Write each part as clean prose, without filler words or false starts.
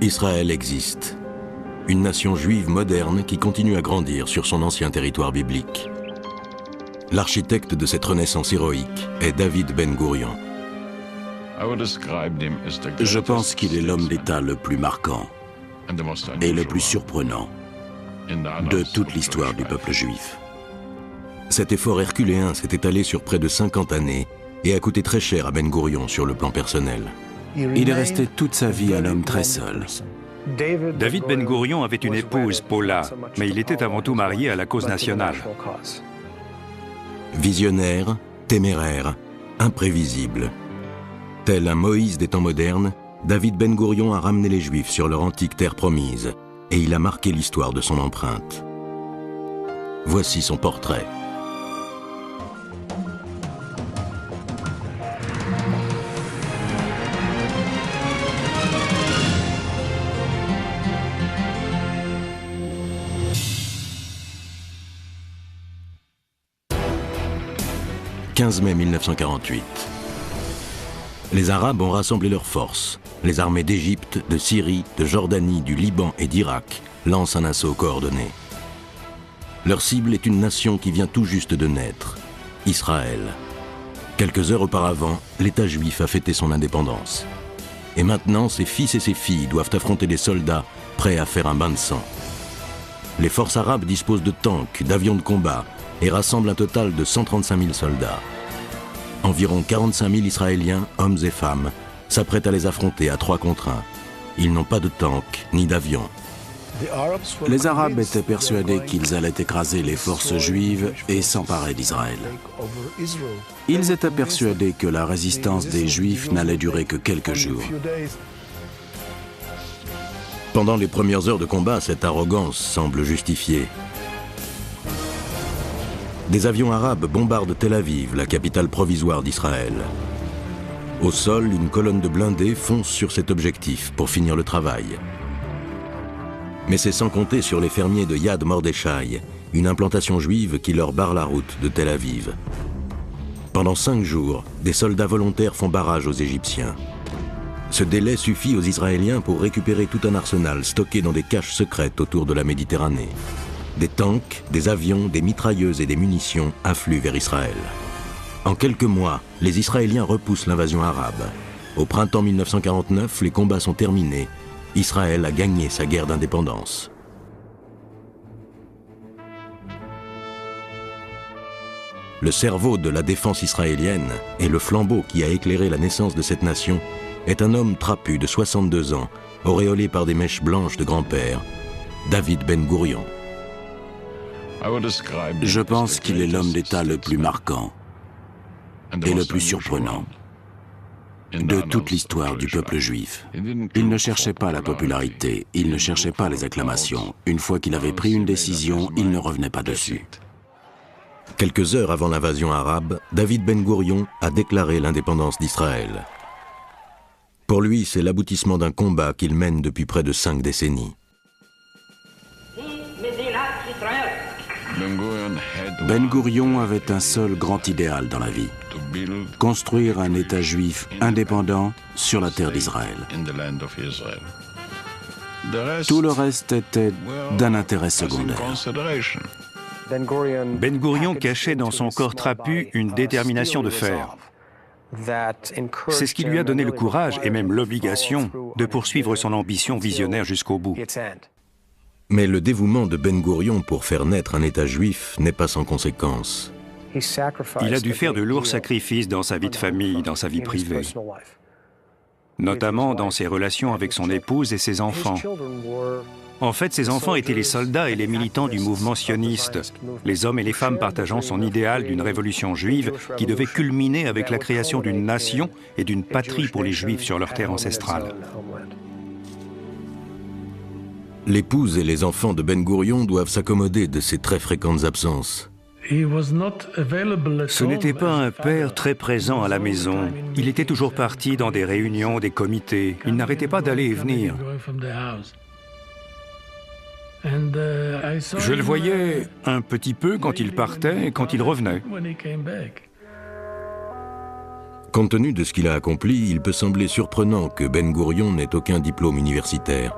Israël existe. Une nation juive moderne qui continue à grandir sur son ancien territoire biblique. L'architecte de cette renaissance héroïque est David Ben-Gourion. Je pense qu'il est l'homme d'État le plus marquant et le plus surprenant de toute l'histoire du peuple juif. Cet effort herculéen s'est étalé sur près de 50 années et a coûté très cher à Ben-Gourion sur le plan personnel. Il est resté toute sa vie un homme très seul. David Ben-Gourion avait une épouse, Paula, mais il était avant tout marié à la cause nationale. Visionnaire, téméraire, imprévisible. Tel un Moïse des temps modernes, David Ben-Gourion a ramené les Juifs sur leur antique terre promise et il a marqué l'histoire de son empreinte. Voici son portrait. « 15 mai 1948. Les Arabes ont rassemblé leurs forces. Les armées d'Égypte, de Syrie, de Jordanie, du Liban et d'Irak lancent un assaut coordonné. Leur cible est une nation qui vient tout juste de naître, Israël. Quelques heures auparavant, l'État juif a fêté son indépendance. Et maintenant, ses fils et ses filles doivent affronter des soldats prêts à faire un bain de sang. Les forces arabes disposent de tanks, d'avions de combat et rassemblent un total de 135 000 soldats. Environ 45 000 Israéliens, hommes et femmes, s'apprêtent à les affronter à 3 contre 1. Ils n'ont pas de tanks ni d'avions. Les Arabes étaient persuadés qu'ils allaient écraser les forces juives et s'emparer d'Israël. Ils étaient persuadés que la résistance des Juifs n'allait durer que quelques jours. Pendant les premières heures de combat, cette arrogance semble justifiée. Des avions arabes bombardent Tel Aviv, la capitale provisoire d'Israël. Au sol, une colonne de blindés fonce sur cet objectif pour finir le travail. Mais c'est sans compter sur les fermiers de Yad Mordechai, une implantation juive qui leur barre la route de Tel Aviv. Pendant 5 jours, des soldats volontaires font barrage aux Égyptiens. Ce délai suffit aux Israéliens pour récupérer tout un arsenal stocké dans des caches secrètes autour de la Méditerranée. Des tanks, des avions, des mitrailleuses et des munitions affluent vers Israël. En quelques mois, les Israéliens repoussent l'invasion arabe. Au printemps 1949, les combats sont terminés. Israël a gagné sa guerre d'indépendance. Le cerveau de la défense israélienne et le flambeau qui a éclairé la naissance de cette nation est un homme trapu de 62 ans, auréolé par des mèches blanches de grand-père, David Ben-Gourion. Je pense qu'il est l'homme d'État le plus marquant et le plus surprenant de toute l'histoire du peuple juif. Il ne cherchait pas la popularité, il ne cherchait pas les acclamations. Une fois qu'il avait pris une décision, il ne revenait pas dessus. Quelques heures avant l'invasion arabe, David Ben-Gourion a déclaré l'indépendance d'Israël. Pour lui, c'est l'aboutissement d'un combat qu'il mène depuis près de 5 décennies. Ben-Gourion avait un seul grand idéal dans la vie: construire un État juif indépendant sur la terre d'Israël. Tout le reste était d'un intérêt secondaire. Ben-Gourion cachait dans son corps trapu une détermination de fer. C'est ce qui lui a donné le courage et même l'obligation de poursuivre son ambition visionnaire jusqu'au bout. Mais le dévouement de Ben-Gourion pour faire naître un État juif n'est pas sans conséquences. Il a dû faire de lourds sacrifices dans sa vie de famille, dans sa vie privée, notamment dans ses relations avec son épouse et ses enfants. En fait, ses enfants étaient les soldats et les militants du mouvement sioniste, les hommes et les femmes partageant son idéal d'une révolution juive qui devait culminer avec la création d'une nation et d'une patrie pour les Juifs sur leur terre ancestrale. L'épouse et les enfants de Ben-Gourion doivent s'accommoder de ces très fréquentes absences. Ce n'était pas un père très présent à la maison. Il était toujours parti dans des réunions, des comités. Il n'arrêtait pas d'aller et venir. Je le voyais un petit peu quand il partait et quand il revenait. Compte tenu de ce qu'il a accompli, il peut sembler surprenant que Ben Gourion n'ait aucun diplôme universitaire.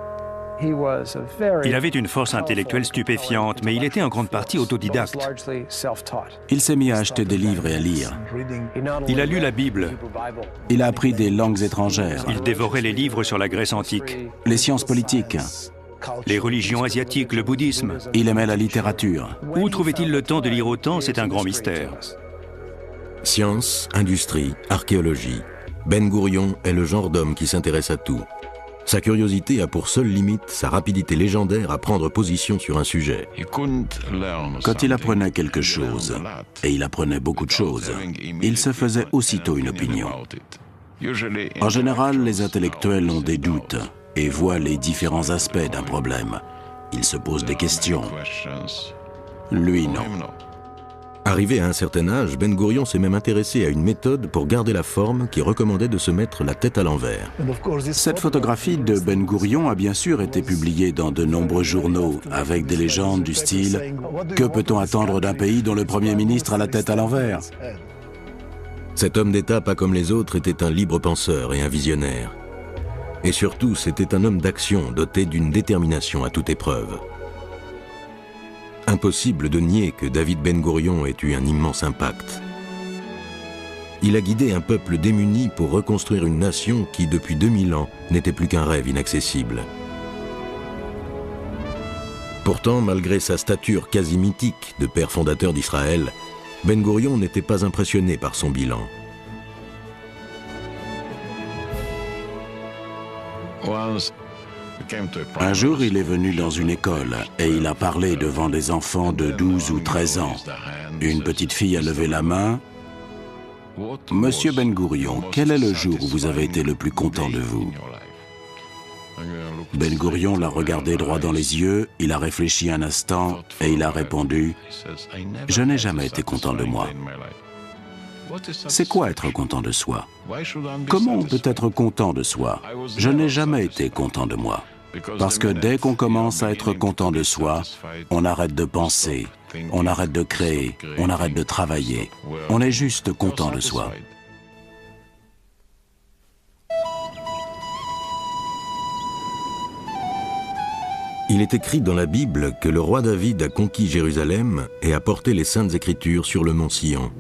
Il avait une force intellectuelle stupéfiante, mais il était en grande partie autodidacte. Il s'est mis à acheter des livres et à lire. Il a lu la Bible. Il a appris des langues étrangères, Il dévorait les livres sur la Grèce antique, les sciences politiques. les religions asiatiques, le bouddhisme. Il aimait la littérature. Où trouvait-il le temps de lire autant? C'est un grand mystère. Science, industrie, archéologie. Ben Gourion est le genre d'homme qui s'intéresse à tout. Sa curiosité a pour seule limite sa rapidité légendaire à prendre position sur un sujet. Quand il apprenait quelque chose, et il apprenait beaucoup de choses, il se faisait aussitôt une opinion. En général, les intellectuels ont des doutes et voient les différents aspects d'un problème. Ils se posent des questions. Lui, non. Arrivé à un certain âge, Ben Gourion s'est même intéressé à une méthode pour garder la forme qui recommandait de se mettre la tête à l'envers. Cette photographie de Ben Gourion a bien sûr été publiée dans de nombreux journaux avec des légendes du style « Que peut-on attendre d'un pays dont le Premier ministre a la tête à l'envers ?» Cet homme d'État, pas comme les autres, était un libre penseur et un visionnaire. Et surtout, c'était un homme d'action doté d'une détermination à toute épreuve. Impossible de nier que David Ben Gourion ait eu un immense impact. Il a guidé un peuple démuni pour reconstruire une nation qui, depuis 2000 ans, n'était plus qu'un rêve inaccessible. Pourtant, malgré sa stature quasi mythique de père fondateur d'Israël, Ben Gourion n'était pas impressionné par son bilan. Un jour, il est venu dans une école et il a parlé devant des enfants de 12 ou 13 ans. Une petite fille a levé la main. « Monsieur Ben Gourion, quel est le jour où vous avez été le plus content de vous ?» Ben Gourion l'a regardé droit dans les yeux, il a réfléchi un instant et il a répondu « Je n'ai jamais été content de moi. » C'est quoi être content de soi? Comment on peut être content de soi? Je n'ai jamais été content de moi. Parce que dès qu'on commence à être content de soi, on arrête de penser, on arrête de créer, on arrête de travailler. On est juste content de soi. Il est écrit dans la Bible que le roi David a conquis Jérusalem et a porté les Saintes Écritures sur le mont Sion.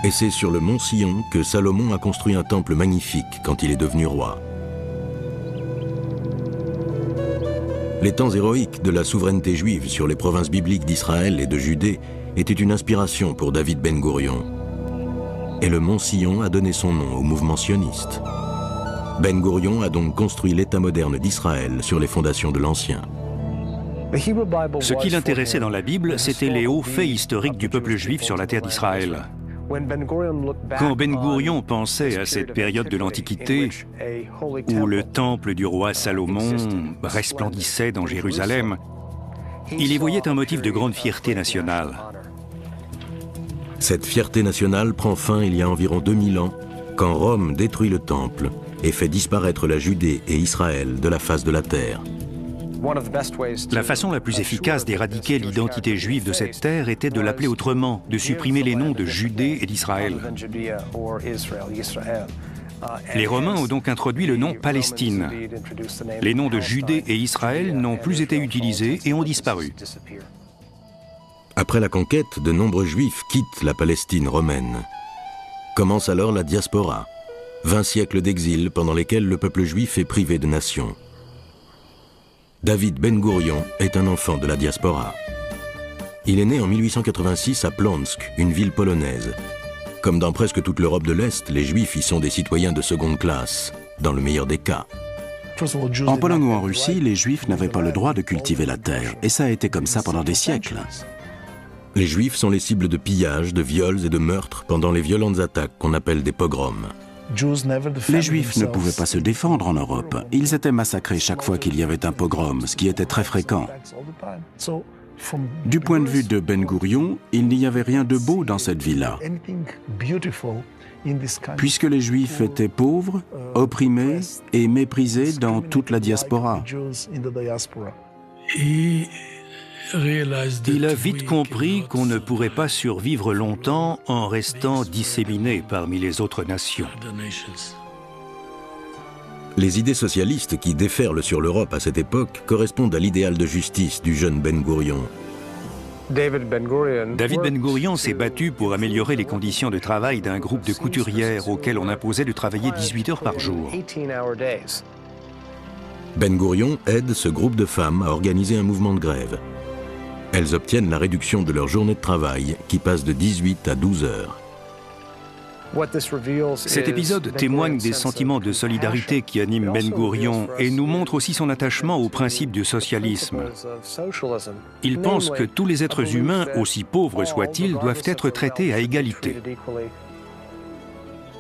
Et c'est sur le mont Sion que Salomon a construit un temple magnifique quand il est devenu roi. Les temps héroïques de la souveraineté juive sur les provinces bibliques d'Israël et de Judée étaient une inspiration pour David Ben Gourion. Et le mont Sion a donné son nom au mouvement sioniste. Ben Gourion a donc construit l'État moderne d'Israël sur les fondations de l'Ancien. Ce qui l'intéressait dans la Bible, c'était les hauts faits historiques du peuple juif sur la terre d'Israël. Quand Ben Gourion pensait à cette période de l'Antiquité, où le temple du roi Salomon resplendissait dans Jérusalem, il y voyait un motif de grande fierté nationale. Cette fierté nationale prend fin il y a environ 2000 ans, quand Rome détruit le temple et fait disparaître la Judée et Israël de la face de la terre. La façon la plus efficace d'éradiquer l'identité juive de cette terre était de l'appeler autrement, de supprimer les noms de Judée et d'Israël. Les Romains ont donc introduit le nom Palestine. Les noms de Judée et Israël n'ont plus été utilisés et ont disparu. Après la conquête, de nombreux Juifs quittent la Palestine romaine. Commence alors la diaspora, 20 siècles d'exil pendant lesquels le peuple juif est privé de nation. David Ben Gourion est un enfant de la diaspora. Il est né en 1886 à Plonsk, une ville polonaise. Comme dans presque toute l'Europe de l'Est, les Juifs y sont des citoyens de seconde classe, dans le meilleur des cas. En Pologne ou en Russie, les Juifs n'avaient pas le droit de cultiver la terre, et ça a été comme ça pendant des siècles. Les Juifs sont les cibles de pillages, de viols et de meurtres pendant les violentes attaques qu'on appelle des pogroms. Les Juifs ne pouvaient pas se défendre en Europe. Ils étaient massacrés chaque fois qu'il y avait un pogrom, ce qui était très fréquent. Du point de vue de Ben Gourion, il n'y avait rien de beau dans cette ville-là. Puisque les Juifs étaient pauvres, opprimés et méprisés dans toute la diaspora. Il a vite compris qu'on ne pourrait pas survivre longtemps en restant disséminé parmi les autres nations. Les idées socialistes qui déferlent sur l'Europe à cette époque correspondent à l'idéal de justice du jeune Ben Gourion. David Ben Gourion s'est battu pour améliorer les conditions de travail d'un groupe de couturières auxquelles on imposait de travailler 18 heures par jour. Ben Gourion aide ce groupe de femmes à organiser un mouvement de grève. Elles obtiennent la réduction de leur journée de travail qui passe de 18 à 12 heures. Cet épisode témoigne des sentiments de solidarité qui animent Ben Gourion et nous montre aussi son attachement au principe du socialisme. Il pense que tous les êtres humains, aussi pauvres soient-ils, doivent être traités à égalité.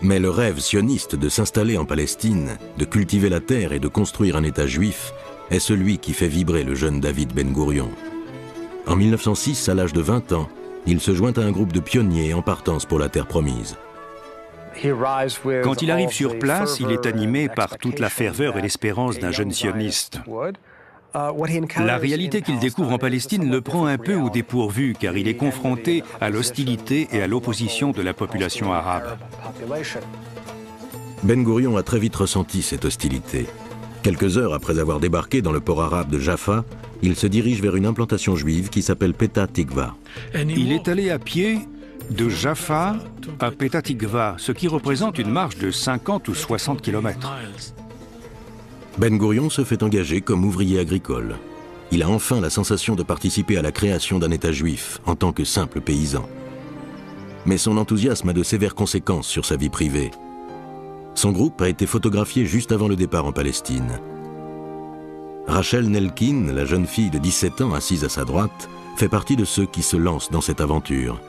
Mais le rêve sioniste de s'installer en Palestine, de cultiver la terre et de construire un État juif est celui qui fait vibrer le jeune David Ben Gourion. En 1906, à l'âge de 20 ans, il se joint à un groupe de pionniers en partance pour la terre promise. Quand il arrive sur place, il est animé par toute la ferveur et l'espérance d'un jeune sioniste. La réalité qu'il découvre en Palestine le prend un peu au dépourvu, car il est confronté à l'hostilité et à l'opposition de la population arabe. Ben Gourion a très vite ressenti cette hostilité. Quelques heures après avoir débarqué dans le port arabe de Jaffa, il se dirige vers une implantation juive qui s'appelle Petah Tikva. Il est allé à pied de Jaffa à Petah Tikva, ce qui représente une marche de 50 ou 60 km. Ben Gourion se fait engager comme ouvrier agricole. Il a enfin la sensation de participer à la création d'un État juif en tant que simple paysan. Mais son enthousiasme a de sévères conséquences sur sa vie privée. Son groupe a été photographié juste avant le départ en Palestine. Rachel Nelkin, la jeune fille de 17 ans assise à sa droite, fait partie de ceux qui se lancent dans cette aventure.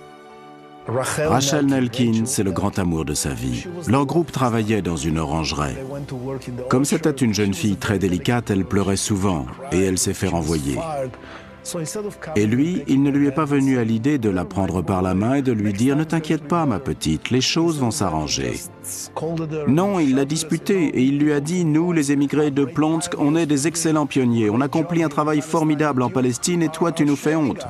Rachel Nelkin, c'est le grand amour de sa vie. Leur groupe travaillait dans une orangerie. Comme c'était une jeune fille très délicate, elle pleurait souvent et elle s'est fait renvoyer. Et lui, il ne lui est pas venu à l'idée de la prendre par la main et de lui dire « Ne t'inquiète pas, ma petite, les choses vont s'arranger ». Non, il l'a disputée et il lui a dit « Nous, les émigrés de Plonsk, on est des excellents pionniers. On accomplit un travail formidable en Palestine et toi, tu nous fais honte ».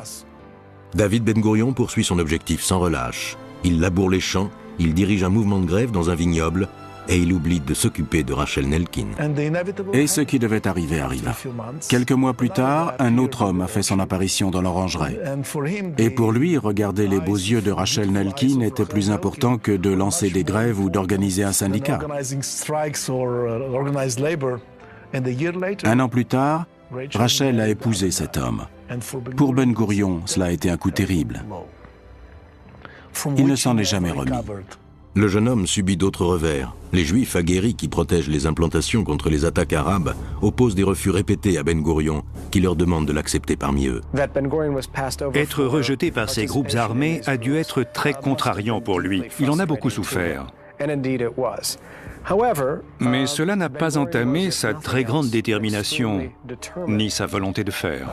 David Ben Gourion poursuit son objectif sans relâche. Il laboure les champs, il dirige un mouvement de grève dans un vignoble et il oublie de s'occuper de Rachel Nelkin. Et ce qui devait arriver arriva. Quelques mois plus tard, un autre homme a fait son apparition dans l'orangerie. Et pour lui, regarder les beaux yeux de Rachel Nelkin était plus important que de lancer des grèves ou d'organiser un syndicat. Un an plus tard, Rachel a épousé cet homme. Pour Ben Gourion, cela a été un coup terrible. Il ne s'en est jamais remis. Le jeune homme subit d'autres revers. Les Juifs aguerris qui protègent les implantations contre les attaques arabes opposent des refus répétés à Ben Gourion, qui leur demande de l'accepter parmi eux. Être rejeté par ces groupes armés a dû être très contrariant pour lui. Il en a beaucoup souffert. Mais cela n'a pas entamé sa très grande détermination, ni sa volonté de faire.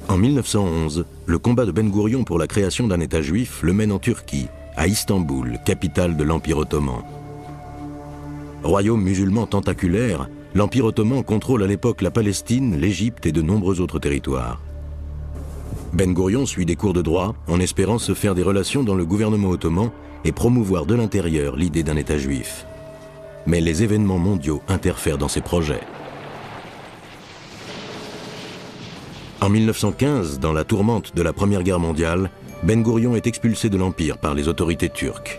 En 1911, le combat de Ben Gourion pour la création d'un État juif le mène en Turquie, à Istanbul, capitale de l'Empire ottoman. Royaume musulman tentaculaire, l'Empire ottoman contrôle à l'époque la Palestine, l'Égypte et de nombreux autres territoires. Ben Gourion suit des cours de droit en espérant se faire des relations dans le gouvernement ottoman et promouvoir de l'intérieur l'idée d'un État juif. Mais les événements mondiaux interfèrent dans ses projets. En 1915, dans la tourmente de la Première Guerre mondiale, Ben Gourion est expulsé de l'Empire par les autorités turques.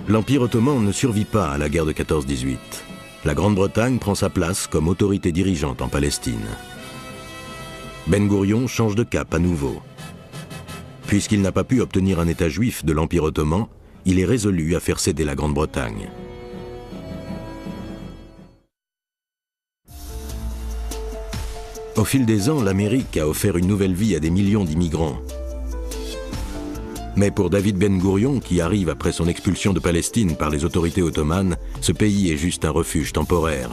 L'Empire ottoman ne survit pas à la guerre de 14-18. La Grande-Bretagne prend sa place comme autorité dirigeante en Palestine. Ben Gourion change de cap à nouveau. Puisqu'il n'a pas pu obtenir un État juif de l'Empire ottoman, il est résolu à faire céder la Grande-Bretagne. Au fil des ans, l'Amérique a offert une nouvelle vie à des millions d'immigrants. Mais pour David Ben Gourion, qui arrive après son expulsion de Palestine par les autorités ottomanes, ce pays est juste un refuge temporaire.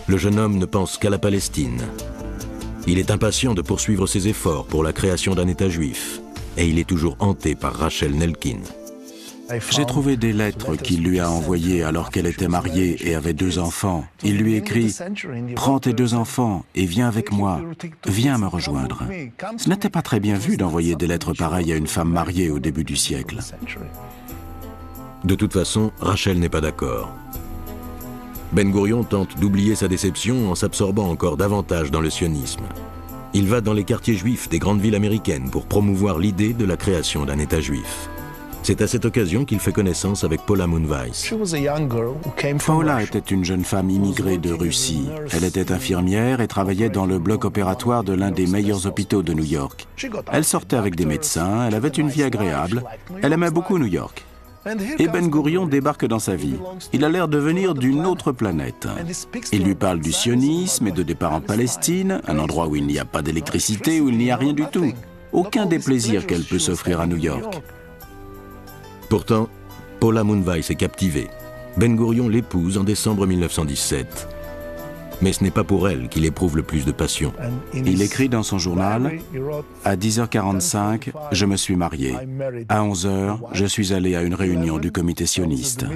Le jeune homme ne pense qu'à la Palestine. Il est impatient de poursuivre ses efforts pour la création d'un État juif, et il est toujours hanté par Rachel Nelkin. J'ai trouvé des lettres qu'il lui a envoyées alors qu'elle était mariée et avait 2 enfants. Il lui écrit « Prends tes 2 enfants et viens avec moi, viens me rejoindre ». Ce n'était pas très bien vu d'envoyer des lettres pareilles à une femme mariée au début du siècle. De toute façon, Rachel n'est pas d'accord. Ben Gourion tente d'oublier sa déception en s'absorbant encore davantage dans le sionisme. Il va dans les quartiers juifs des grandes villes américaines pour promouvoir l'idée de la création d'un État juif. C'est à cette occasion qu'il fait connaissance avec Paula Moonweiss. Paula était une jeune femme immigrée de Russie. Elle était infirmière et travaillait dans le bloc opératoire de l'un des meilleurs hôpitaux de New York. Elle sortait avec des médecins, elle avait une vie agréable, elle aimait beaucoup New York. Et Ben Gourion débarque dans sa vie. Il a l'air de venir d'une autre planète. Il lui parle du sionisme et de départ en Palestine, un endroit où il n'y a pas d'électricité, où il n'y a rien du tout. Aucun des plaisirs qu'elle peut s'offrir à New York. Pourtant, Paula Moonweiss est captivée. Ben Gourion l'épouse en décembre 1917. Mais ce n'est pas pour elle qu'il éprouve le plus de passion. Il écrit dans son journal « À 10h45, je me suis marié. À 11h, je suis allé à une réunion du comité sioniste. »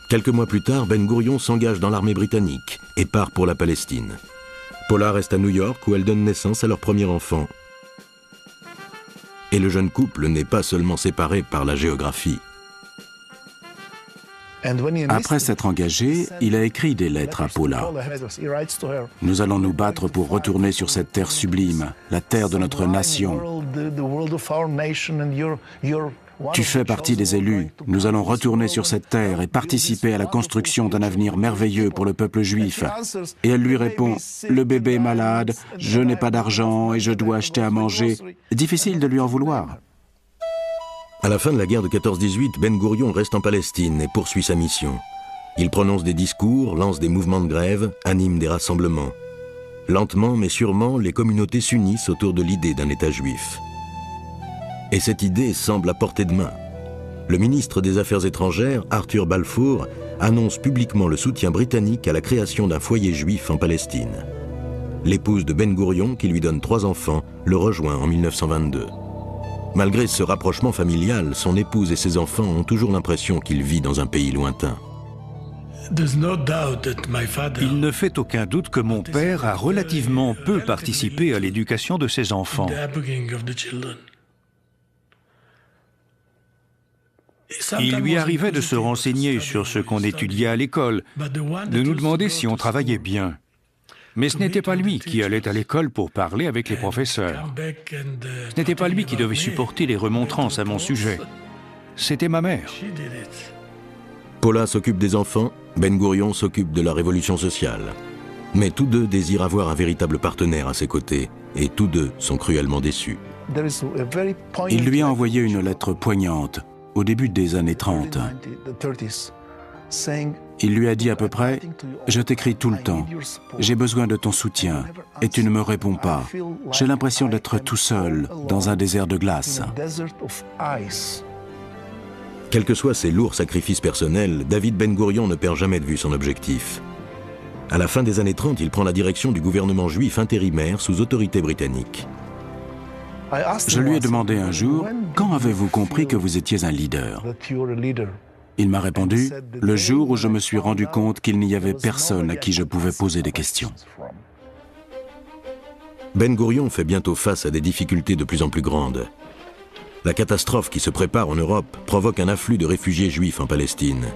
Quelques mois plus tard, Ben Gourion s'engage dans l'armée britannique et part pour la Palestine. Paula reste à New York où elle donne naissance à leur premier enfant. Et le jeune couple n'est pas seulement séparé par la géographie. Après s'être engagé, il a écrit des lettres à Paula. « Nous allons nous battre pour retourner sur cette terre sublime, la terre de notre nation. Tu fais partie des élus. Nous allons retourner sur cette terre et participer à la construction d'un avenir merveilleux pour le peuple juif. » Et elle lui répond « Le bébé est malade, je n'ai pas d'argent et je dois acheter à manger. » Difficile de lui en vouloir. À la fin de la guerre de 14-18, Ben Gourion reste en Palestine et poursuit sa mission. Il prononce des discours, lance des mouvements de grève, anime des rassemblements. Lentement mais sûrement, les communautés s'unissent autour de l'idée d'un État juif. Et cette idée semble à portée de main. Le ministre des Affaires étrangères, Arthur Balfour, annonce publiquement le soutien britannique à la création d'un foyer juif en Palestine. L'épouse de Ben Gourion, qui lui donne 3 enfants, le rejoint en 1922. Malgré ce rapprochement familial, son épouse et ses enfants ont toujours l'impression qu'il vit dans un pays lointain. Il ne fait aucun doute que mon père a relativement peu participé à l'éducation de ses enfants. Il lui arrivait de se renseigner sur ce qu'on étudiait à l'école, de nous demander si on travaillait bien. Mais ce n'était pas lui qui allait à l'école pour parler avec les professeurs. Ce n'était pas lui qui devait supporter les remontrances à mon sujet. C'était ma mère. Paula s'occupe des enfants, Ben Gourion s'occupe de la révolution sociale. Mais tous deux désirent avoir un véritable partenaire à ses côtés, et tous deux sont cruellement déçus. Il lui a envoyé une lettre poignante au début des années 30. Il lui a dit à peu près « Je t'écris tout le temps, j'ai besoin de ton soutien, et tu ne me réponds pas. J'ai l'impression d'être tout seul dans un désert de glace. » Quels que soient ses lourds sacrifices personnels, David Ben Gourion ne perd jamais de vue son objectif. À la fin des années 30, il prend la direction du gouvernement juif intérimaire sous autorité britannique. Je lui ai demandé un jour « Quand avez-vous compris que vous étiez un leader ?» Il m'a répondu « Le jour où je me suis rendu compte qu'il n'y avait personne à qui je pouvais poser des questions. » Ben Gourion fait bientôt face à des difficultés de plus en plus grandes. La catastrophe qui se prépare en Europe provoque un afflux de réfugiés juifs en Palestine.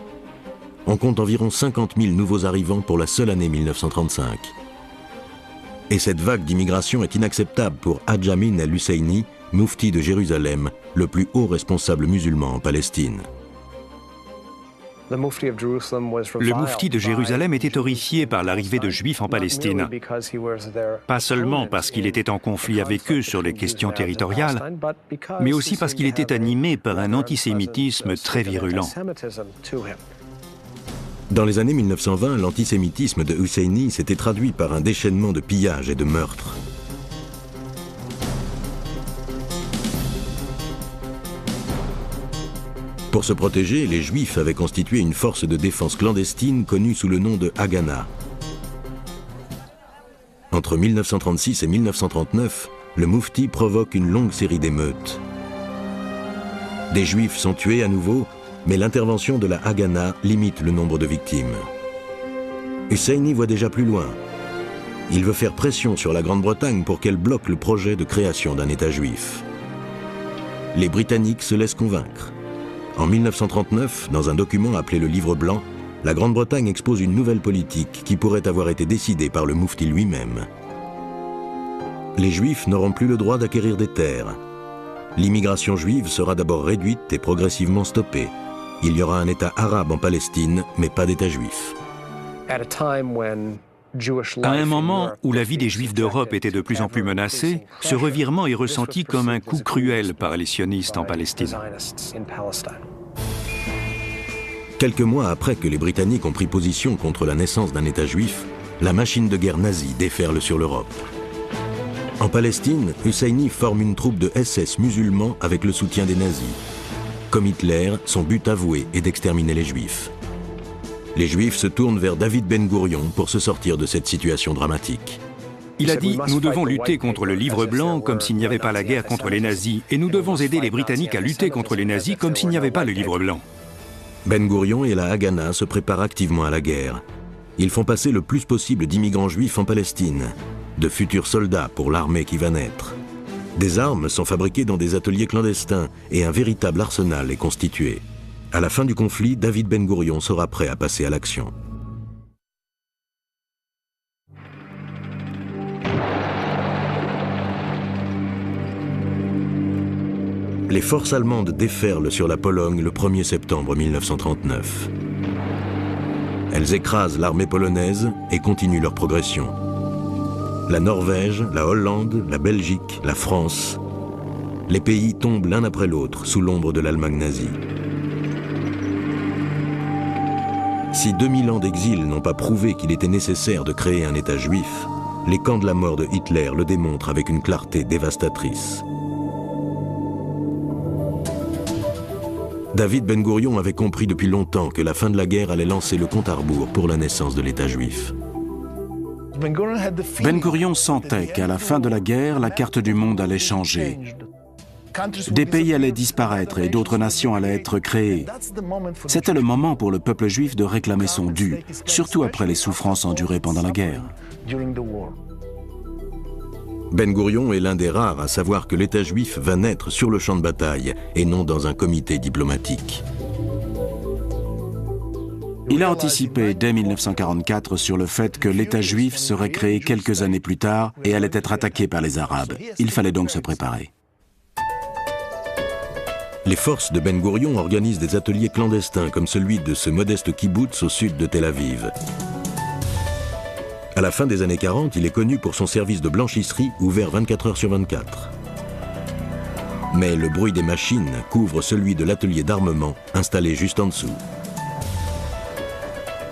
On compte environ 50 000 nouveaux arrivants pour la seule année 1935. Et cette vague d'immigration est inacceptable pour Hadj Amin el-Husseini, moufti de Jérusalem, le plus haut responsable musulman en Palestine. Le moufti de Jérusalem était horrifié par l'arrivée de Juifs en Palestine, pas seulement parce qu'il était en conflit avec eux sur les questions territoriales, mais aussi parce qu'il était animé par un antisémitisme très virulent. Dans les années 1920, l'antisémitisme de Husseini s'était traduit par un déchaînement de pillages et de meurtres. Pour se protéger, les Juifs avaient constitué une force de défense clandestine connue sous le nom de Haganah. Entre 1936 et 1939, le Moufti provoque une longue série d'émeutes. Des Juifs sont tués à nouveau, mais l'intervention de la Haganah limite le nombre de victimes. Husseini voit déjà plus loin. Il veut faire pression sur la Grande-Bretagne pour qu'elle bloque le projet de création d'un État juif. Les Britanniques se laissent convaincre. En 1939, dans un document appelé le Livre blanc, la Grande-Bretagne expose une nouvelle politique qui pourrait avoir été décidée par le Moufti lui-même. Les Juifs n'auront plus le droit d'acquérir des terres. L'immigration juive sera d'abord réduite et progressivement stoppée. Il y aura un État arabe en Palestine, mais pas d'État juif. À un moment où la vie des Juifs d'Europe était de plus en plus menacée, ce revirement est ressenti comme un coup cruel par les sionistes en Palestine. Quelques mois après que les Britanniques ont pris position contre la naissance d'un État juif, la machine de guerre nazie déferle sur l'Europe. En Palestine, Husseini forme une troupe de SS musulmans avec le soutien des nazis. Comme Hitler, son but avoué est d'exterminer les Juifs. Les Juifs se tournent vers David Ben Gourion pour se sortir de cette situation dramatique. Il a dit « Nous devons lutter contre le Livre blanc comme s'il n'y avait pas la guerre contre les nazis, et nous devons aider les Britanniques à lutter contre les nazis comme s'il n'y avait pas le Livre blanc. » Ben Gourion et la Haganah se préparent activement à la guerre. Ils font passer le plus possible d'immigrants juifs en Palestine, de futurs soldats pour l'armée qui va naître. Des armes sont fabriquées dans des ateliers clandestins et un véritable arsenal est constitué. À la fin du conflit, David Ben Gourion sera prêt à passer à l'action. Les forces allemandes déferlent sur la Pologne le 1er septembre 1939. Elles écrasent l'armée polonaise et continuent leur progression. La Norvège, la Hollande, la Belgique, la France, les pays tombent l'un après l'autre sous l'ombre de l'Allemagne nazie. Si 2000 ans d'exil n'ont pas prouvé qu'il était nécessaire de créer un État juif, les camps de la mort de Hitler le démontrent avec une clarté dévastatrice. David Ben Gourion avait compris depuis longtemps que la fin de la guerre allait lancer le compte à rebours pour la naissance de l'État juif. Ben Gourion sentait qu'à la fin de la guerre, la carte du monde allait changer. Des pays allaient disparaître et d'autres nations allaient être créées. C'était le moment pour le peuple juif de réclamer son dû, surtout après les souffrances endurées pendant la guerre. Ben Gourion est l'un des rares à savoir que l'État juif va naître sur le champ de bataille et non dans un comité diplomatique. Il a anticipé dès 1944 sur le fait que l'État juif serait créé quelques années plus tard et allait être attaqué par les Arabes. Il fallait donc se préparer. Les forces de Ben Gourion organisent des ateliers clandestins comme celui de ce modeste kibboutz au sud de Tel Aviv. À la fin des années 40, il est connu pour son service de blanchisserie ouvert 24 heures sur 24. Mais le bruit des machines couvre celui de l'atelier d'armement installé juste en dessous.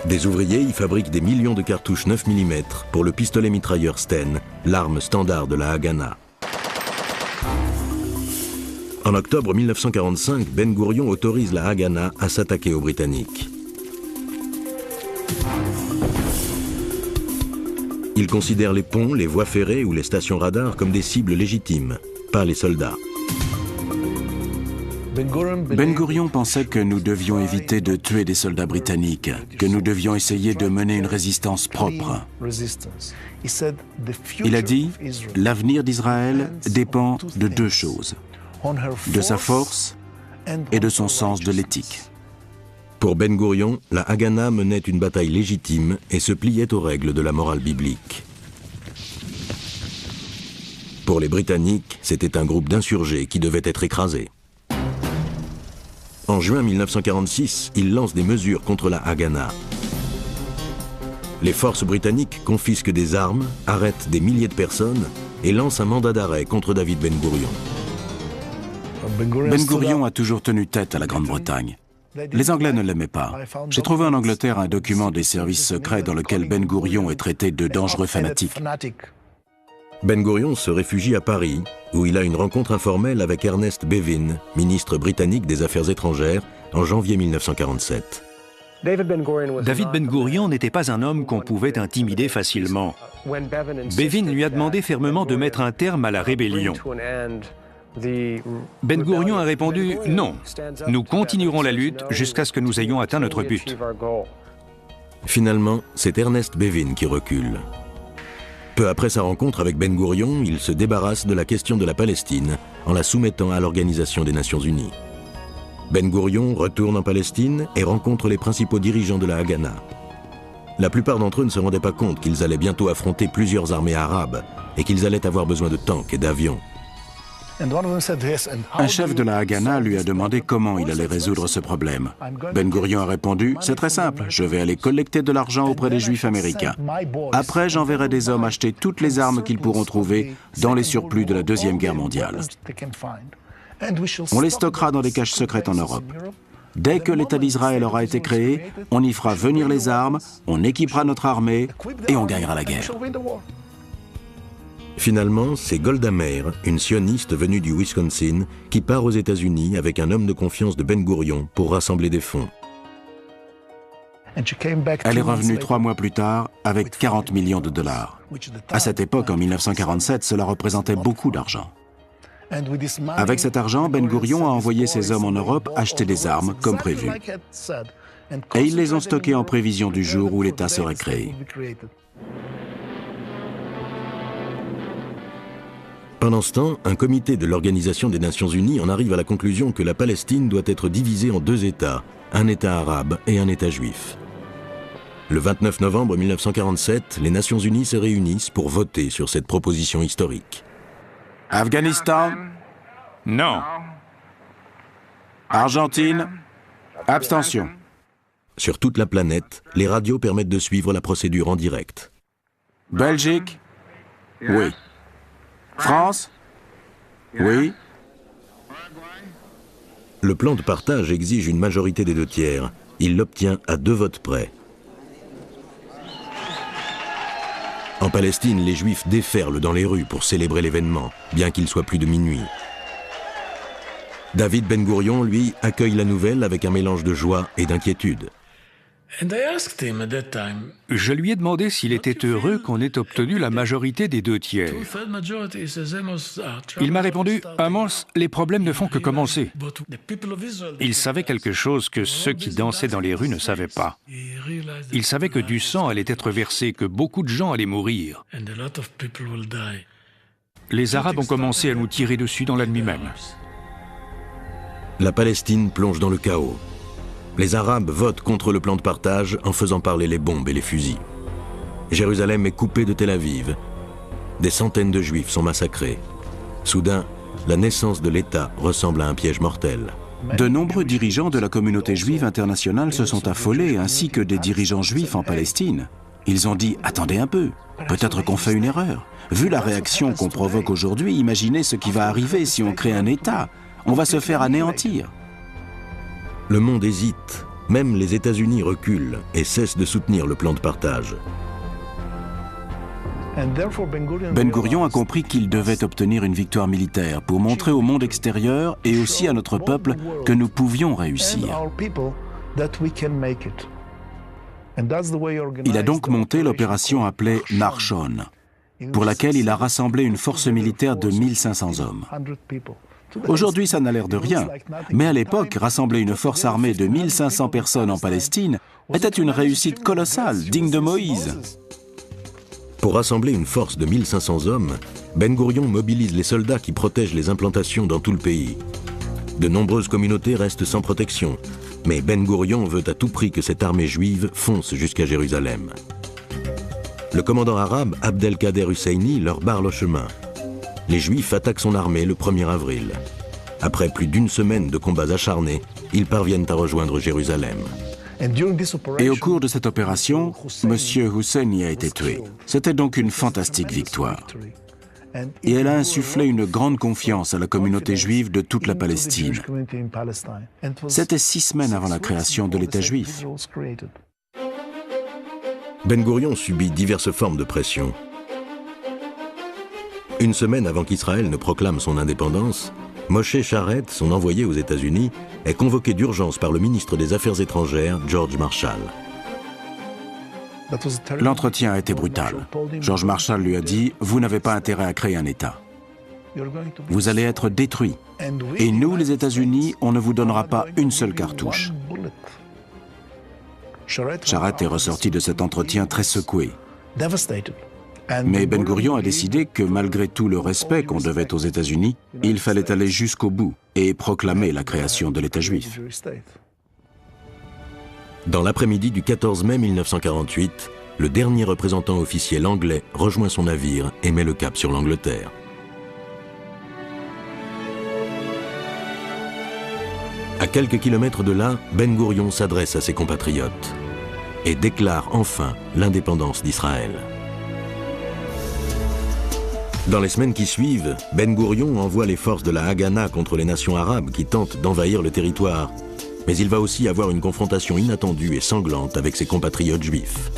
Des ouvriers y fabriquent des millions de cartouches 9 mm pour le pistolet mitrailleur Sten, l'arme standard de la Haganah. En octobre 1945, Ben Gourion autorise la Haganah à s'attaquer aux Britanniques. Il considère les ponts, les voies ferrées ou les stations radars comme des cibles légitimes, pas les soldats. Ben Gourion pensait que nous devions éviter de tuer des soldats britanniques, que nous devions essayer de mener une résistance propre. Il a dit « L'avenir d'Israël dépend de deux choses, de sa force et de son sens de l'éthique. » Pour Ben Gourion, la Haganah menait une bataille légitime et se pliait aux règles de la morale biblique. Pour les Britanniques, c'était un groupe d'insurgés qui devait être écrasé. En juin 1946, il lance des mesures contre la Haganah. Les forces britanniques confisquent des armes, arrêtent des milliers de personnes et lancent un mandat d'arrêt contre David Ben Gourion. Ben Gourion a toujours tenu tête à la Grande-Bretagne. Les Anglais ne l'aimaient pas. J'ai trouvé en Angleterre un document des services secrets dans lequel Ben Gourion est traité de dangereux fanatique. Ben Gourion se réfugie à Paris, où il a une rencontre informelle avec Ernest Bevin, ministre britannique des Affaires étrangères, en janvier 1947. David Ben Gurion n'était pas un homme qu'on pouvait intimider facilement. Bevin lui a demandé fermement de mettre un terme à la rébellion. Ben Gurion a répondu « Non, nous continuerons la lutte jusqu'à ce que nous ayons atteint notre but ». Finalement, c'est Ernest Bevin qui recule. Peu après sa rencontre avec Ben Gurion, il se débarrasse de la question de la Palestine en la soumettant à l'Organisation des Nations Unies. Ben Gurion retourne en Palestine et rencontre les principaux dirigeants de la Haganah. La plupart d'entre eux ne se rendaient pas compte qu'ils allaient bientôt affronter plusieurs armées arabes et qu'ils allaient avoir besoin de tanks et d'avions. Un chef de la Haganah lui a demandé comment il allait résoudre ce problème. Ben Gurion a répondu « C'est très simple, je vais aller collecter de l'argent auprès des Juifs américains. Après, j'enverrai des hommes acheter toutes les armes qu'ils pourront trouver dans les surplus de la Deuxième Guerre mondiale. On les stockera dans des caches secrètes en Europe. Dès que l'État d'Israël aura été créé, on y fera venir les armes, on équipera notre armée et on gagnera la guerre. » Finalement, c'est Golda Meir, une sioniste venue du Wisconsin, qui part aux États-Unis avec un homme de confiance de Ben Gurion pour rassembler des fonds. Elle est revenue 3 mois plus tard avec 40 millions de dollars. À cette époque, en 1947, cela représentait beaucoup d'argent. Avec cet argent, Ben Gurion a envoyé ses hommes en Europe acheter des armes, comme prévu. Et ils les ont stockées en prévision du jour où l'État serait créé. Pendant ce temps, un comité de l'Organisation des Nations Unies en arrive à la conclusion que la Palestine doit être divisée en 2 États, un État arabe et un État juif. Le 29 novembre 1947, les Nations Unies se réunissent pour voter sur cette proposition historique. Afghanistan? Non. Argentine? Abstention. Sur toute la planète, les radios permettent de suivre la procédure en direct. Belgique? Oui. France? Oui. Le plan de partage exige une majorité des 2/3. Il l'obtient à 2 votes près. En Palestine, les Juifs déferlent dans les rues pour célébrer l'événement, bien qu'il soit plus de minuit. David Ben Gurion, lui, accueille la nouvelle avec un mélange de joie et d'inquiétude. Je lui ai demandé s'il était heureux qu'on ait obtenu la majorité des 2/3. Il m'a répondu « Amos, les problèmes ne font que commencer ». Il savait quelque chose que ceux qui dansaient dans les rues ne savaient pas. Il savait que du sang allait être versé, que beaucoup de gens allaient mourir. Les Arabes ont commencé à nous tirer dessus dans la nuit même. La Palestine plonge dans le chaos. Les Arabes votent contre le plan de partage en faisant parler les bombes et les fusils. Jérusalem est coupée de Tel Aviv. Des centaines de Juifs sont massacrés. Soudain, la naissance de l'État ressemble à un piège mortel. De nombreux dirigeants de la communauté juive internationale se sont affolés, ainsi que des dirigeants juifs en Palestine. Ils ont dit « Attendez un peu, peut-être qu'on fait une erreur. Vu la réaction qu'on provoque aujourd'hui, imaginez ce qui va arriver si on crée un État. On va se faire anéantir. » Le monde hésite, même les États-Unis reculent et cessent de soutenir le plan de partage. Ben Gurion a compris qu'il devait obtenir une victoire militaire pour montrer au monde extérieur et aussi à notre peuple que nous pouvions réussir. Il a donc monté l'opération appelée Narshon, pour laquelle il a rassemblé une force militaire de 1500 hommes. Aujourd'hui, ça n'a l'air de rien, mais à l'époque, rassembler une force armée de 1500 personnes en Palestine était une réussite colossale, digne de Moïse. Pour rassembler une force de 1500 hommes, Ben Gurion mobilise les soldats qui protègent les implantations dans tout le pays. De nombreuses communautés restent sans protection, mais Ben Gurion veut à tout prix que cette armée juive fonce jusqu'à Jérusalem. Le commandant arabe Abdelkader Husseini leur barre le chemin. Les Juifs attaquent son armée le 1er avril. Après plus d'1 semaine de combats acharnés, ils parviennent à rejoindre Jérusalem. Et au cours de cette opération, M. Husseini a été tué. C'était donc une fantastique victoire. Et elle a insufflé une grande confiance à la communauté juive de toute la Palestine. C'était 6 semaines avant la création de l'État juif. Ben Gurion subit diverses formes de pression. 1 semaine avant qu'Israël ne proclame son indépendance, Moshe Sharett, son envoyé aux États-Unis, est convoqué d'urgence par le ministre des Affaires étrangères, George Marshall. L'entretien a été brutal. George Marshall lui a dit « Vous n'avez pas intérêt à créer un État. Vous allez être détruits. Et nous, les États-Unis, on ne vous donnera pas une seule cartouche. » Sharett est ressorti de cet entretien très secoué. Mais Ben Gourion a décidé que malgré tout le respect qu'on devait aux États-Unis, il fallait aller jusqu'au bout et proclamer la création de l'État juif. Dans l'après-midi du 14 mai 1948, le dernier représentant officiel anglais rejoint son navire et met le cap sur l'Angleterre. À quelques kilomètres de là, Ben Gourion s'adresse à ses compatriotes et déclare enfin l'indépendance d'Israël. Dans les semaines qui suivent, Ben Gourion envoie les forces de la Haganah contre les nations arabes qui tentent d'envahir le territoire. Mais il va aussi avoir une confrontation inattendue et sanglante avec ses compatriotes juifs.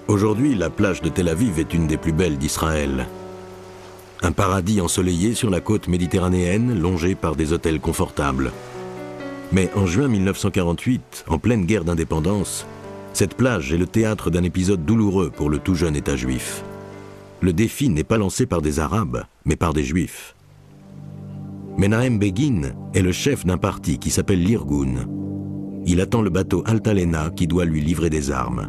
Aujourd'hui, la plage de Tel Aviv est une des plus belles d'Israël. Un paradis ensoleillé sur la côte méditerranéenne, longé par des hôtels confortables. Mais en juin 1948, en pleine guerre d'indépendance, cette plage est le théâtre d'un épisode douloureux pour le tout jeune État juif. Le défi n'est pas lancé par des Arabes, mais par des Juifs. Menahem Begin est le chef d'un parti qui s'appelle l'Irgun. Il attend le bateau Altalena qui doit lui livrer des armes.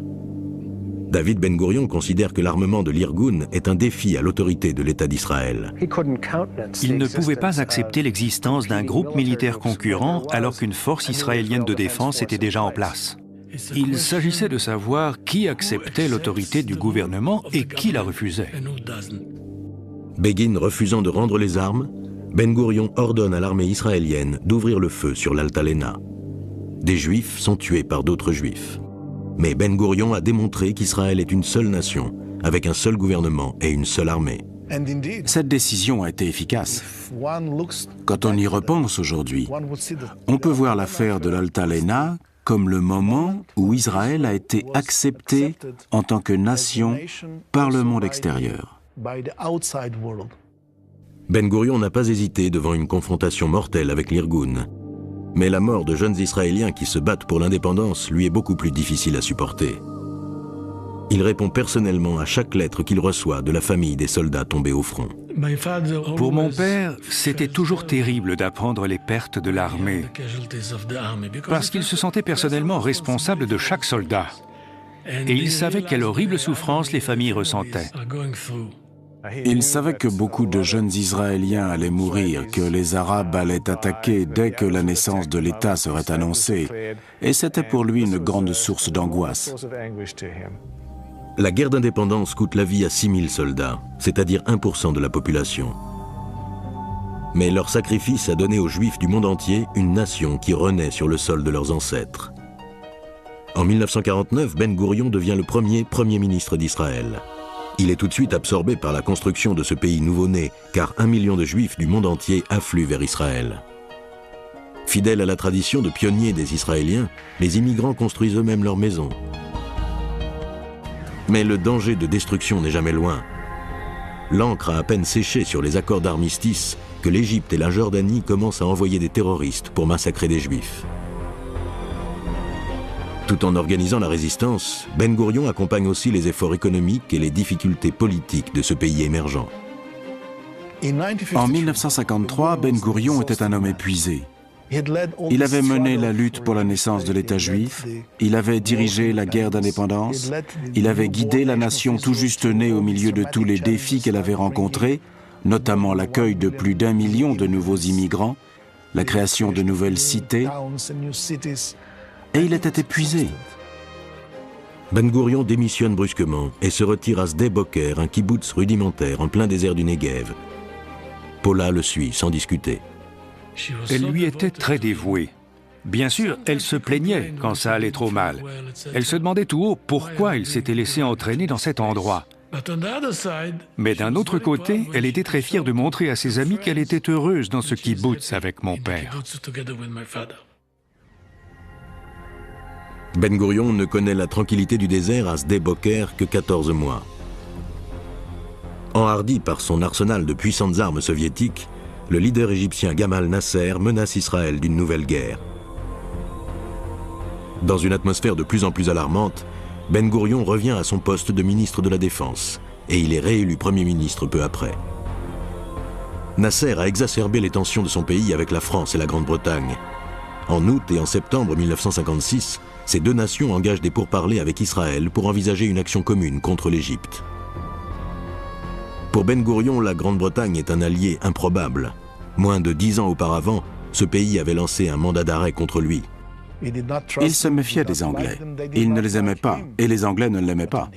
David Ben Gourion considère que l'armement de l'Irgun est un défi à l'autorité de l'État d'Israël. Il ne pouvait pas accepter l'existence d'un groupe militaire concurrent alors qu'une force israélienne de défense était déjà en place. Il s'agissait de savoir qui acceptait l'autorité du gouvernement et qui la refusait. Begin refusant de rendre les armes, Ben Gourion ordonne à l'armée israélienne d'ouvrir le feu sur l'Altalena. Des Juifs sont tués par d'autres Juifs. Mais Ben Gourion a démontré qu'Israël est une seule nation, avec un seul gouvernement et une seule armée. Cette décision a été efficace. Quand on y repense aujourd'hui, on peut voir l'affaire de l'Altalena comme le moment où Israël a été accepté en tant que nation par le monde extérieur. Ben Gourion n'a pas hésité devant une confrontation mortelle avec l'Irgun. Mais la mort de jeunes Israéliens qui se battent pour l'indépendance lui est beaucoup plus difficile à supporter. Il répond personnellement à chaque lettre qu'il reçoit de la famille des soldats tombés au front. Pour mon père, c'était toujours terrible d'apprendre les pertes de l'armée, parce qu'il se sentait personnellement responsable de chaque soldat. Et il savait quelle horrible souffrance les familles ressentaient. Il savait que beaucoup de jeunes Israéliens allaient mourir, que les Arabes allaient attaquer dès que la naissance de l'État serait annoncée, et c'était pour lui une grande source d'angoisse. La guerre d'indépendance coûte la vie à 6000 soldats, c'est-à-dire 1% de la population. Mais leur sacrifice a donné aux Juifs du monde entier une nation qui renaît sur le sol de leurs ancêtres. En 1949, Ben Gourion devient le premier ministre d'Israël. Il est tout de suite absorbé par la construction de ce pays nouveau-né, car 1 million de Juifs du monde entier affluent vers Israël. Fidèles à la tradition de pionniers des Israéliens, les immigrants construisent eux-mêmes leurs maisons. Mais le danger de destruction n'est jamais loin. L'encre a à peine séché sur les accords d'armistice que l'Égypte et la Jordanie commencent à envoyer des terroristes pour massacrer des Juifs. Tout en organisant la résistance, Ben Gourion accompagne aussi les efforts économiques et les difficultés politiques de ce pays émergent. En 1953, Ben Gourion était un homme épuisé. Il avait mené la lutte pour la naissance de l'État juif, il avait dirigé la guerre d'indépendance, il avait guidé la nation tout juste née au milieu de tous les défis qu'elle avait rencontrés, notamment l'accueil de plus d'1 million de nouveaux immigrants, la création de nouvelles cités, et il était épuisé. Ben Gourion démissionne brusquement et se retire à Sde Boker, un kibboutz rudimentaire en plein désert du Negev. Paula le suit sans discuter. Elle lui était très dévouée. Bien sûr, elle se plaignait quand ça allait trop mal. Elle se demandait tout haut pourquoi il s'était laissé entraîner dans cet endroit. Mais d'un autre côté, elle était très fière de montrer à ses amis qu'elle était heureuse dans ce kibboutz avec mon père. Ben Gourion ne connaît la tranquillité du désert à Sde Boker que 14 mois. Enhardi par son arsenal de puissantes armes soviétiques, le leader égyptien Gamal Nasser menace Israël d'une nouvelle guerre. Dans une atmosphère de plus en plus alarmante, Ben Gourion revient à son poste de ministre de la Défense et il est réélu Premier ministre peu après. Nasser a exacerbé les tensions de son pays avec la France et la Grande-Bretagne. En août et en septembre 1956, ces deux nations engagent des pourparlers avec Israël pour envisager une action commune contre l'Égypte. Pour Ben Gourion, la Grande-Bretagne est un allié improbable. Moins de 10 ans auparavant, ce pays avait lancé un mandat d'arrêt contre lui. Il se méfiait des Anglais. Il ne les aimait pas, et les Anglais ne l'aimaient pas.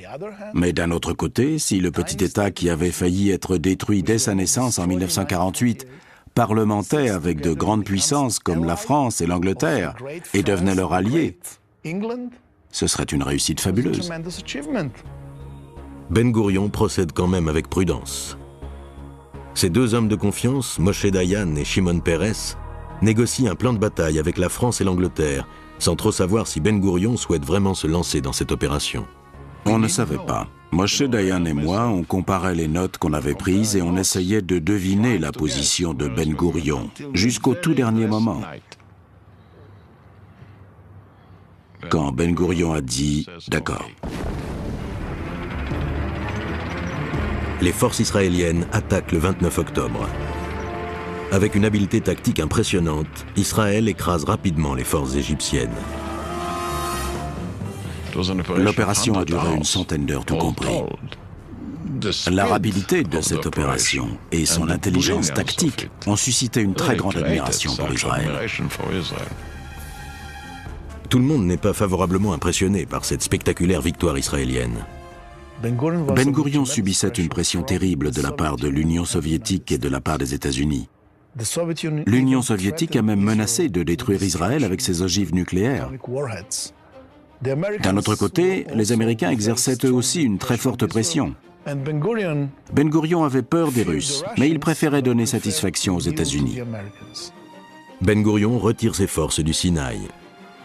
Mais d'un autre côté, si le petit État qui avait failli être détruit dès sa naissance en 1948 parlementait avec de grandes puissances comme la France et l'Angleterre et devenait leur allié, ce serait une réussite fabuleuse. Ben Gourion procède quand même avec prudence. Ces deux hommes de confiance, Moshe Dayan et Shimon Peres, négocient un plan de bataille avec la France et l'Angleterre, sans trop savoir si Ben Gourion souhaite vraiment se lancer dans cette opération. On ne savait pas. Moshe Dayan et moi, on comparait les notes qu'on avait prises et on essayait de deviner la position de Ben Gourion, jusqu'au tout dernier moment. Quand Ben Gourion a dit « D'accord ». Les forces israéliennes attaquent le 29 octobre. Avec une habileté tactique impressionnante, Israël écrase rapidement les forces égyptiennes. L'opération a duré une centaine d'heures tout compris. La rapidité de cette opération et son intelligence tactique ont suscité une très grande admiration pour Israël. Tout le monde n'est pas favorablement impressionné par cette spectaculaire victoire israélienne. Ben Gourion subissait une pression terrible de la part de l'Union soviétique et de la part des États-Unis. L'Union soviétique a même menacé de détruire Israël avec ses ogives nucléaires. D'un autre côté, les Américains exerçaient eux aussi une très forte pression. Ben Gourion avait peur des Russes, mais il préférait donner satisfaction aux États-Unis. Ben Gourion retire ses forces du Sinaï,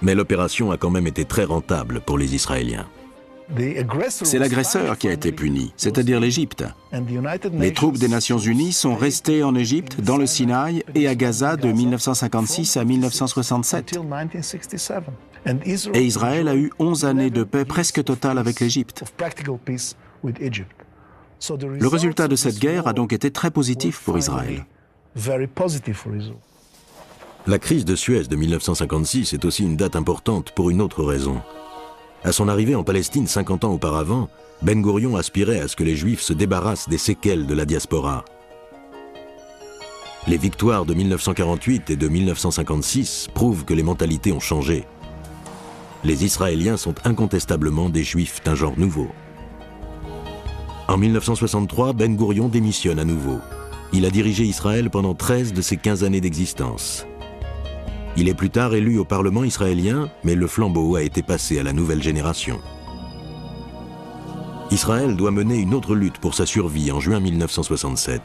mais l'opération a quand même été très rentable pour les Israéliens. C'est l'agresseur qui a été puni, c'est-à-dire l'Égypte. Les troupes des Nations Unies sont restées en Égypte, dans le Sinaï et à Gaza de 1956 à 1967. Et Israël a eu 11 années de paix presque totale avec l'Égypte. Le résultat de cette guerre a donc été très positif pour Israël. La crise de Suez de 1956 est aussi une date importante pour une autre raison. À son arrivée en Palestine 50 ans auparavant, Ben Gourion aspirait à ce que les Juifs se débarrassent des séquelles de la diaspora. Les victoires de 1948 et de 1956 prouvent que les mentalités ont changé. Les Israéliens sont incontestablement des Juifs d'un genre nouveau. En 1963, Ben Gourion démissionne à nouveau. Il a dirigé Israël pendant 13 de ses 15 années d'existence. Il est plus tard élu au Parlement israélien, mais le flambeau a été passé à la nouvelle génération. Israël doit mener une autre lutte pour sa survie en juin 1967.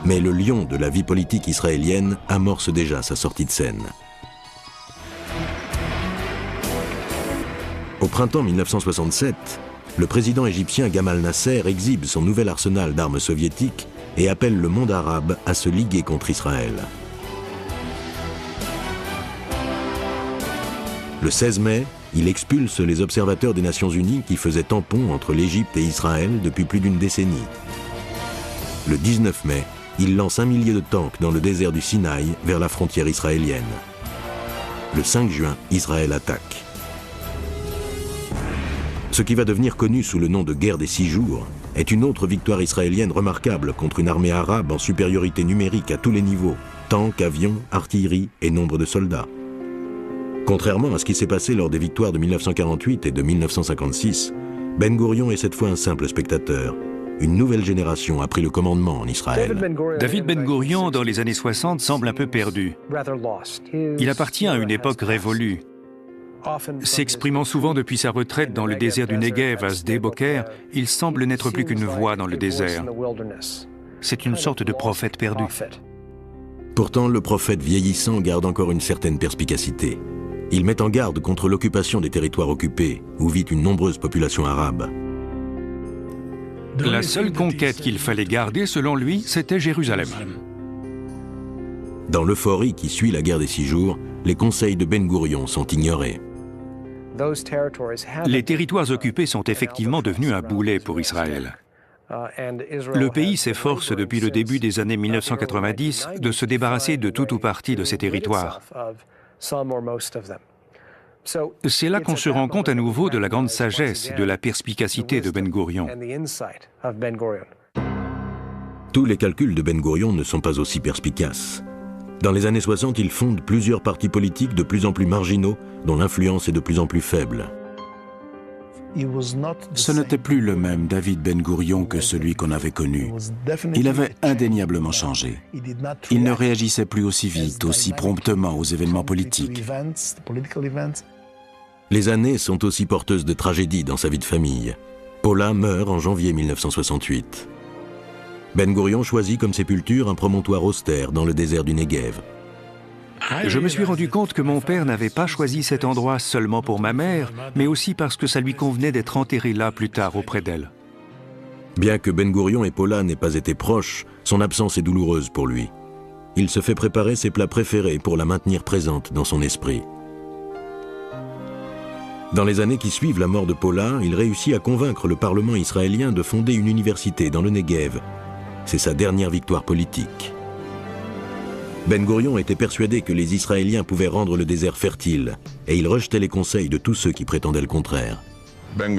Mais le lion de la vie politique israélienne amorce déjà sa sortie de scène. Au printemps 1967, le président égyptien Gamal Nasser exhibe son nouvel arsenal d'armes soviétiques et appelle le monde arabe à se liguer contre Israël. Le 16 mai, il expulse les observateurs des Nations Unies qui faisaient tampon entre l'Égypte et Israël depuis plus d'une décennie. Le 19 mai, il lance 1 millier de tanks dans le désert du Sinaï vers la frontière israélienne. Le 5 juin, Israël attaque. Ce qui va devenir connu sous le nom de guerre des 6 jours est une autre victoire israélienne remarquable contre une armée arabe en supériorité numérique à tous les niveaux, tanks, avions, artillerie et nombre de soldats. Contrairement à ce qui s'est passé lors des victoires de 1948 et de 1956, Ben Gourion est cette fois un simple spectateur. Une nouvelle génération a pris le commandement en Israël. David Ben Gourion, dans les années 60, semble un peu perdu. Il appartient à une époque révolue. S'exprimant souvent depuis sa retraite dans le désert du Negev à Sde-Boker, il semble n'être plus qu'une voix dans le désert. C'est une sorte de prophète perdu. Pourtant, le prophète vieillissant garde encore une certaine perspicacité. Il met en garde contre l'occupation des territoires occupés, où vit une nombreuse population arabe. La seule conquête qu'il fallait garder, selon lui, c'était Jérusalem. Dans l'euphorie qui suit la guerre des 6 jours, les conseils de Ben Gourion sont ignorés. Les territoires occupés sont effectivement devenus un boulet pour Israël. Le pays s'efforce depuis le début des années 1990 de se débarrasser de tout ou partie de ces territoires. C'est là qu'on se rend compte à nouveau de la grande sagesse et de la perspicacité de Ben Gourion. Tous les calculs de Ben Gourion ne sont pas aussi perspicaces. Dans les années 60, il fonde plusieurs partis politiques de plus en plus marginaux, dont l'influence est de plus en plus faible. Ce n'était plus le même David Ben Gourion que celui qu'on avait connu. Il avait indéniablement changé. Il ne réagissait plus aussi vite, aussi promptement aux événements politiques. Les années sont aussi porteuses de tragédies dans sa vie de famille. Paula meurt en janvier 1968. Ben Gourion choisit comme sépulture un promontoire austère dans le désert du Negev. Je me suis rendu compte que mon père n'avait pas choisi cet endroit seulement pour ma mère, mais aussi parce que ça lui convenait d'être enterré là plus tard auprès d'elle. Bien que Ben Gourion et Paula n'aient pas été proches, son absence est douloureuse pour lui. Il se fait préparer ses plats préférés pour la maintenir présente dans son esprit. Dans les années qui suivent la mort de Paula, il réussit à convaincre le Parlement israélien de fonder une université dans le Negev. C'est sa dernière victoire politique. Ben Gourion était persuadé que les Israéliens pouvaient rendre le désert fertile, et il rejetait les conseils de tous ceux qui prétendaient le contraire. Ben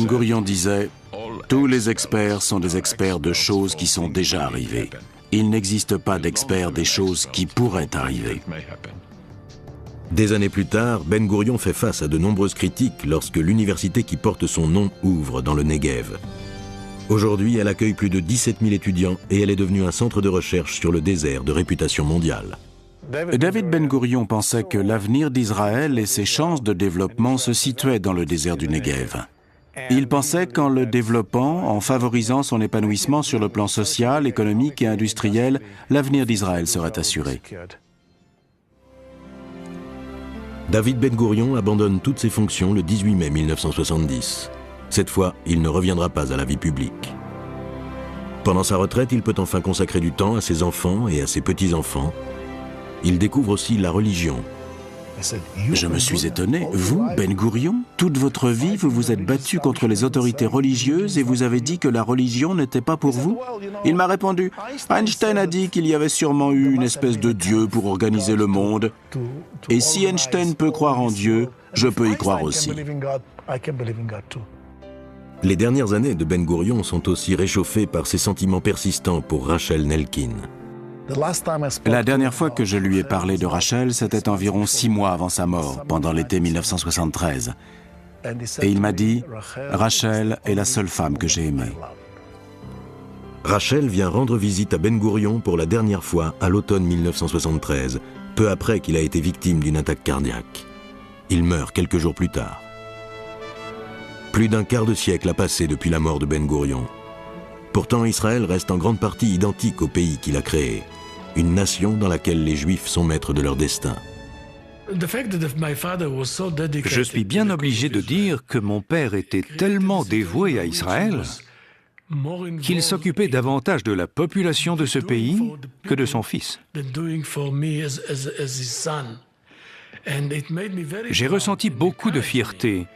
Gourion disait « Tous les experts sont des experts de choses qui sont déjà arrivées. Il n'existe pas d'experts des choses qui pourraient arriver. » Des années plus tard, Ben Gourion fait face à de nombreuses critiques lorsque l'université qui porte son nom ouvre dans le Negev. Aujourd'hui, elle accueille plus de 17 000 étudiants et elle est devenue un centre de recherche sur le désert de réputation mondiale. David Ben Gourion pensait que l'avenir d'Israël et ses chances de développement se situaient dans le désert du Negev. Il pensait qu'en le développant, en favorisant son épanouissement sur le plan social, économique et industriel, l'avenir d'Israël serait assuré. David Ben Gourion abandonne toutes ses fonctions le 18 mai 1970. Cette fois, il ne reviendra pas à la vie publique. Pendant sa retraite, il peut enfin consacrer du temps à ses enfants et à ses petits-enfants. Il découvre aussi la religion. Je me suis étonné. Vous, Ben Gourion, toute votre vie, vous vous êtes battu contre les autorités religieuses et vous avez dit que la religion n'était pas pour vous? Il m'a répondu, Einstein a dit qu'il y avait sûrement eu une espèce de Dieu pour organiser le monde. Et si Einstein peut croire en Dieu, je peux y croire aussi. Les dernières années de Ben Gourion sont aussi réchauffées par ses sentiments persistants pour Rachel Nelkin. La dernière fois que je lui ai parlé de Rachel, c'était environ 6 mois avant sa mort, pendant l'été 1973. Et il m'a dit, Rachel est la seule femme que j'ai aimée. Rachel vient rendre visite à Ben Gourion pour la dernière fois à l'automne 1973, peu après qu'il a été victime d'une attaque cardiaque. Il meurt quelques jours plus tard. Plus d'un quart de siècle a passé depuis la mort de Ben Gourion. Pourtant, Israël reste en grande partie identique au pays qu'il a créé, une nation dans laquelle les Juifs sont maîtres de leur destin. Je suis bien obligé de dire que mon père était tellement dévoué à Israël qu'il s'occupait davantage de la population de ce pays que de son fils. J'ai ressenti beaucoup de fierté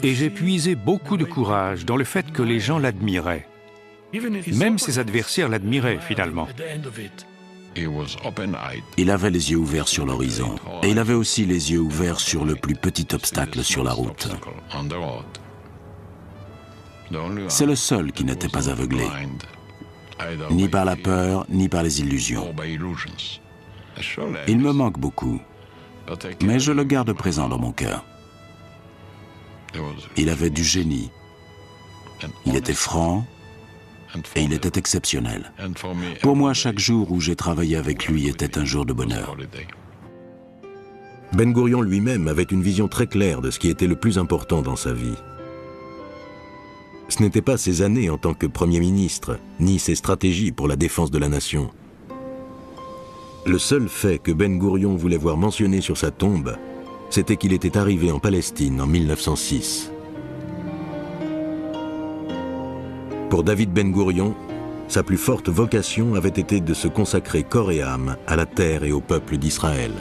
et j'ai puisé beaucoup de courage dans le fait que les gens l'admiraient. Même ses adversaires l'admiraient finalement. Il avait les yeux ouverts sur l'horizon, et il avait aussi les yeux ouverts sur le plus petit obstacle sur la route. C'est le seul qui n'était pas aveuglé, ni par la peur, ni par les illusions. Il me manque beaucoup, mais je le garde présent dans mon cœur. Il avait du génie, il était franc, et il était exceptionnel. Pour moi, chaque jour où j'ai travaillé avec lui était un jour de bonheur. Ben Gourion lui-même avait une vision très claire de ce qui était le plus important dans sa vie. Ce n'était pas ses années en tant que Premier ministre, ni ses stratégies pour la défense de la nation. Le seul fait que Ben Gourion voulait voir mentionné sur sa tombe, c'était qu'il était arrivé en Palestine en 1906. Pour David Ben Gourion, sa plus forte vocation avait été de se consacrer corps et âme à la terre et au peuple d'Israël.